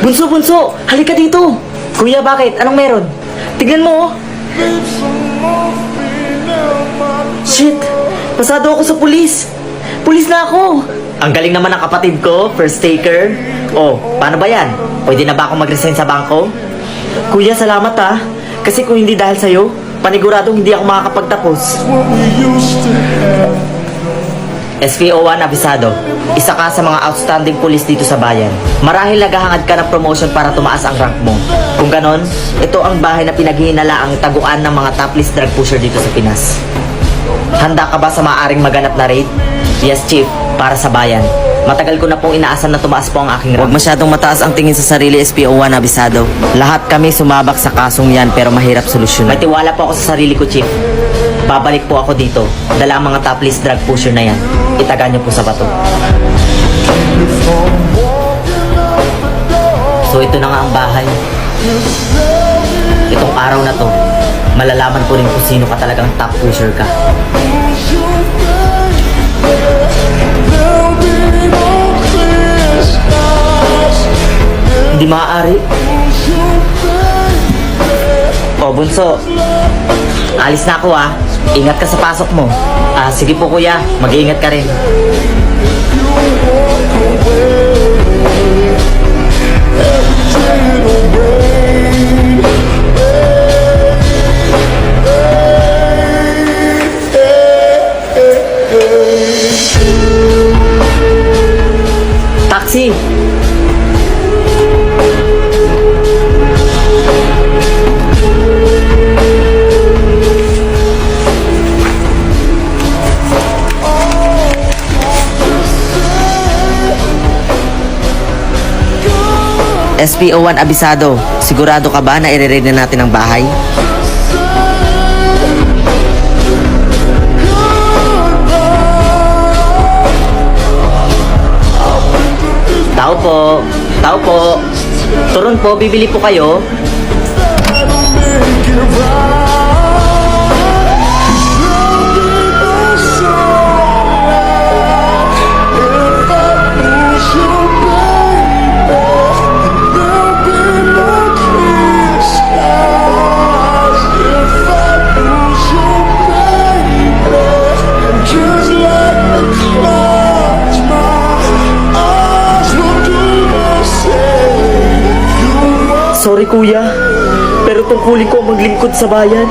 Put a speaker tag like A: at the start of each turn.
A: Bunso, bunso! Halika dito! Kuya, bakit? Anong meron? Tignan mo, oh! Shit! Pasado ako sa pulis! Pulis na ako! Ang galing naman ng kapatid ko, first taker. Oh, paano ba yan? Pwede na ba ako mag-resign sa bangko? Kuya, salamat ah. Kasi kung hindi dahil sa'yo, paniguradong hindi ako makakapagtapos. SPO1 Abisado, isa ka sa mga outstanding pulis dito sa bayan. Marahil naghahangad ka ng promotion para tumaas ang rank mo. Kung ganon, ito ang bahay na pinaghihinala ang taguan ng mga top list drug pusher dito sa Pinas. Handa ka ba sa maaaring maganap na raid? Yes, Chief, para sa bayan. Matagal ko na pong inaasahan na tumaas po ang aking rank. Huwag masyadong mataas ang tingin sa sarili, SPO1 Abisado. Lahat kami sumabak sa kasong yan pero mahirap solusyon. May tiwala po ako sa sarili ko, Chief. Babalik po ako dito. Dala ang mga top list drug pusher na yan. Itaga niyo po sa bato. So ito na nga ang bahay. Itong araw na to, malalaman ko rin kung sino ka talagang top pusher ka. Hindi maaari. O, bunso. Alis na ako ah. Ingat ka sa pasok mo. Sige po kuya, mag-iingat ka rin. Taxi! SPO1 Abisado, sigurado ka ba na i-raid na natin ang bahay? Tao po, tao po. Turon po, bibili po kayo. Sorry kuya, pero tungkulin ko ang maglingkod sa bayan.